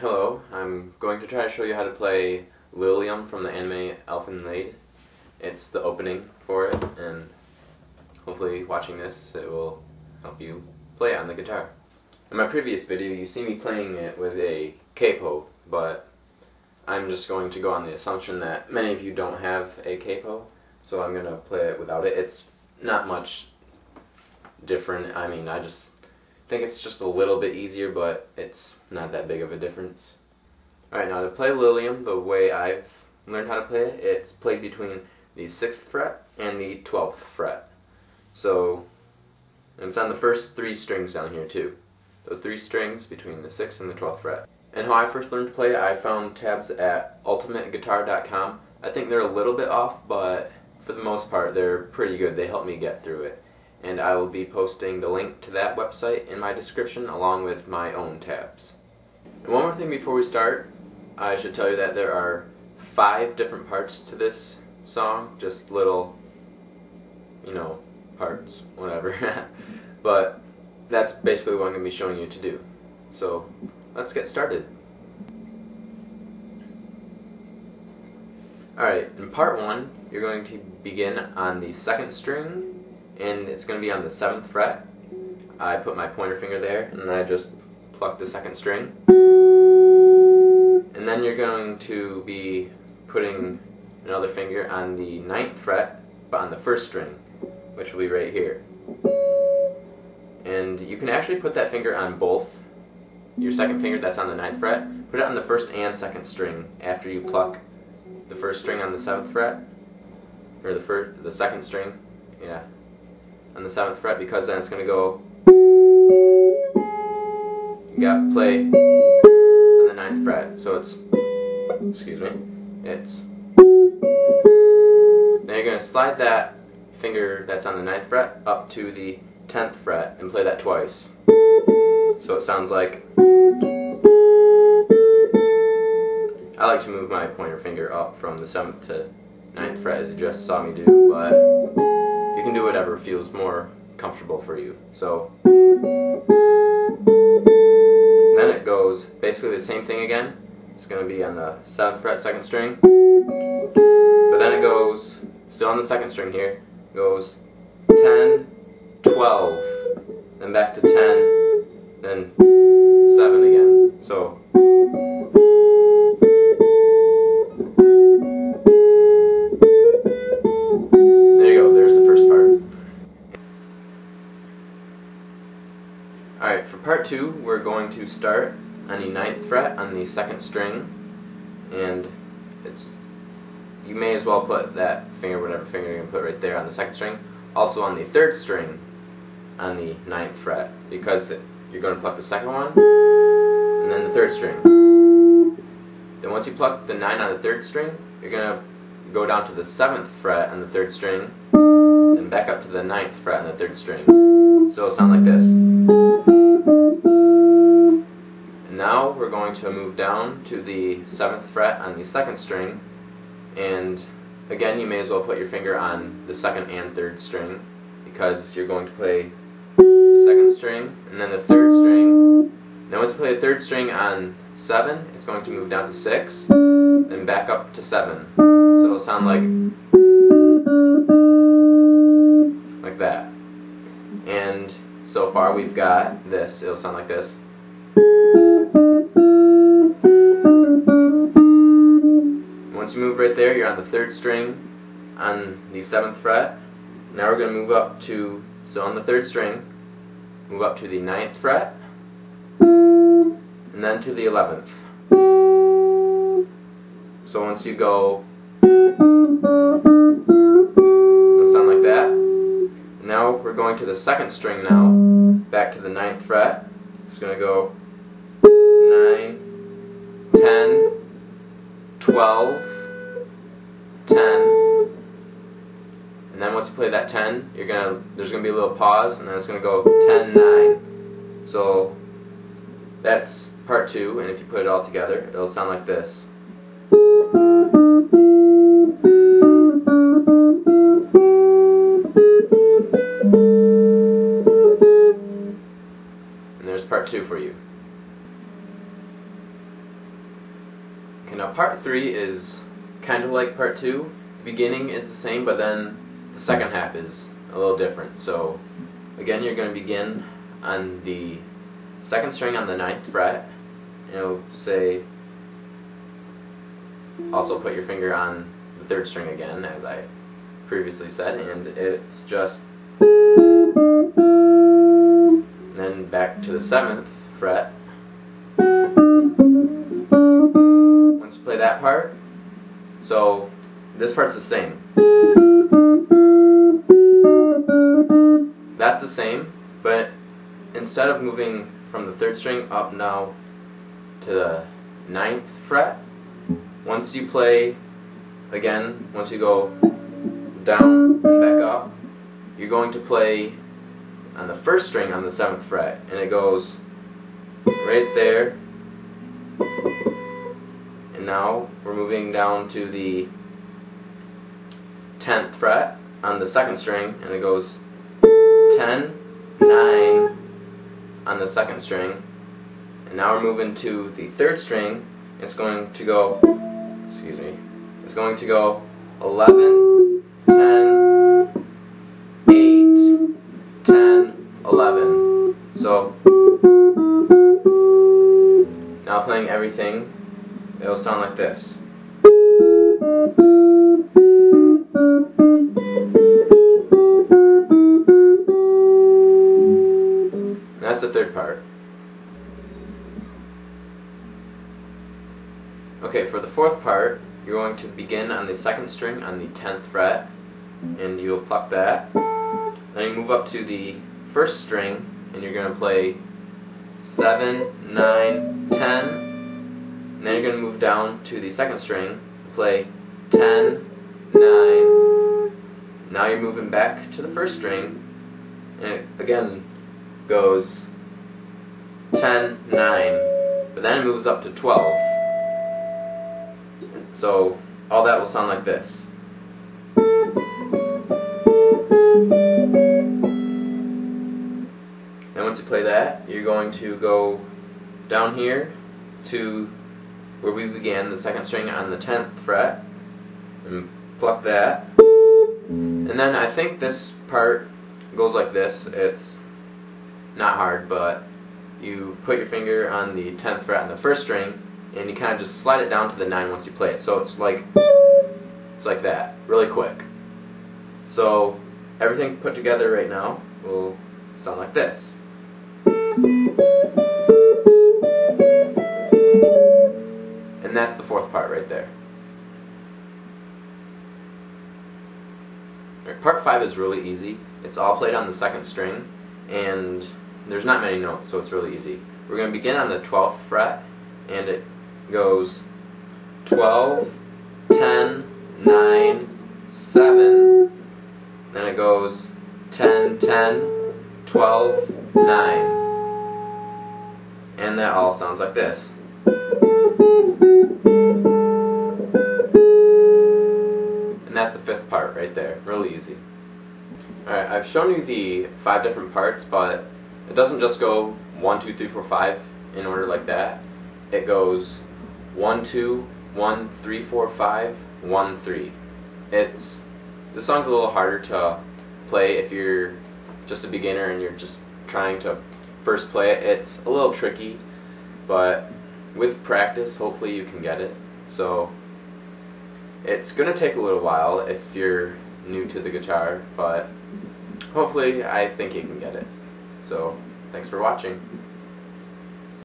Hello, I'm going to try to show you how to play Lilium from the anime Elfen Lied. It's the opening for it, and hopefully watching this it will help you play it on the guitar. In my previous video you see me playing it with a capo, but I'm just going to go on the assumption that many of you don't have a capo, so I'm going to play it without it. It's not much different. I mean, I just think it's just a little bit easier, but it's not that big of a difference. Alright, now to play Lilium the way I've learned how to play it, it's played between the 6th fret and the 12th fret. So, and it's on the first 3 strings down here too. Those 3 strings between the 6th and the 12th fret. And how I first learned to play it, I found tabs at ultimateguitar.com. I think they're a little bit off, but for the most part they're pretty good. They help me get through it. And I will be posting the link to that website in my description along with my own tabs. And one more thing before we start, I should tell you that there are 5 different parts to this song, just little, parts, whatever. But that's basically what I'm going to be showing you to do. So let's get started. Alright, in part 1, you're going to begin on the 2nd string, and it's going to be on the 7th fret. I put my pointer finger there, and then I just pluck the 2nd string. And then you're going to be putting another finger on the 9th fret, but on the 1st string, which will be right here. And you can actually put that finger on both. Your 2nd finger that's on the 9th fret, put it on the 1st and 2nd string after you pluck the 1st string on the 7th fret, or the 2nd string, on the 7th fret, because then it's going to go, you got to play on the 9th fret, so it's, then you're going to slide that finger that's on the 9th fret up to the 10th fret and play that twice, so it sounds like, I like to move my pointer finger up from the 7th to 9th fret as you just saw me do, but you can do whatever feels more comfortable for you. So then it goes basically the same thing again. It's going to be on the 7th fret, 2nd string, but then it goes, still on the 2nd string here, goes 10, 12, then back to 10, then 7 again. So alright, for part 2, we're going to start on the 9th fret on the 2nd string, and you may as well put that finger, whatever finger you're going to put right there on the 2nd string, also on the 3rd string on the 9th fret, because you're going to pluck the 2nd one, and then the 3rd string. Then once you pluck the 9 on the 3rd string, you're going to go down to the 7th fret on the 3rd string, and back up to the 9th fret on the 3rd string. So it'll sound like this. And now we're going to move down to the 7th fret on the 2nd string, and again you may as well put your finger on the 2nd and 3rd string, because you're going to play the 2nd string and then the 3rd string. Now once you play the 3rd string on 7, it's going to move down to 6, then back up to 7. So it'll sound like that. And so far we've got this. It'll sound like this. Once you move right there, you're on the 3rd string on the 7th fret. Now we're going to move up to, so on the 3rd string, move up to the 9th fret, and then to the 11th. So once you go, it'll sound like that. Now we're going to the 2nd string now, back to the 9th fret. It's going to go 9, 10, 12, 10, and then once you play that 10, there's going to be a little pause, and then it's going to go 10, 9. So that's part 2, and if you put it all together, it'll sound like this. And there's part 2 for you. Okay, now part 3 is kind of like part 2. The beginning is the same, but then the second half is a little different. So again, you're going to begin on the 2nd string on the 9th fret, and it'll say, also put your finger on the 3rd string again, as I previously said, and it's just, and then back to the 7th fret. Once you play that part, so this part's the same. That's the same, but instead of moving from the 3rd string up now to the 9th fret, once you play again, once you go down and back up, you're going to play on the 1st string on the 7th fret, and it goes right there. And now we're moving down to the 10th fret on the 2nd string, and it goes 10, 9 on the 2nd string, and now we're moving to the 3rd string. It's going to go, excuse me, it's going to go 11, 10, 8, 10, 11. So now playing everything, it'll sound like this. That's the 3rd part. Okay, for the 4th part, you're going to begin on the 2nd string on the 10th fret, and you'll pluck that. Then you move up to the 1st string, and you're going to play 7, 9, 10. And then you're going to move down to the 2nd string and play 10, 9. Now you're moving back to the 1st string, and it again goes 10, 9, but then it moves up to 12. So all that will sound like this. And once you play that, you're going to go down here to where we began, the 2nd string on the 10th fret, and pluck that. And then I think this part goes like this. It's not hard, but you put your finger on the 10th fret on the 1st string, and you kind of just slide it down to the 9 once you play it. So it's like that, really quick. So everything put together right now will sound like this. And that's the 4th part right there. Right, part 5 is really easy. It's all played on the 2nd string, and there's not many notes, so it's really easy. We're going to begin on the 12th fret, and it goes 12, 10, 9, 7, then it goes 10, 10, 12, 9. And that all sounds like this. And that's the 5th part right there. Really easy. Alright, I've shown you the 5 different parts, but it doesn't just go 1, 2, 3, 4, 5 in order like that. It goes 1, 2, 1, 3, 4, 5, 1, 3. This song's a little harder to play if you're just a beginner and you're just trying to first play it. It's a little tricky, but with practice, hopefully you can get it. So it's going to take a little while if you're new to the guitar, but hopefully I think you can get it. So thanks for watching.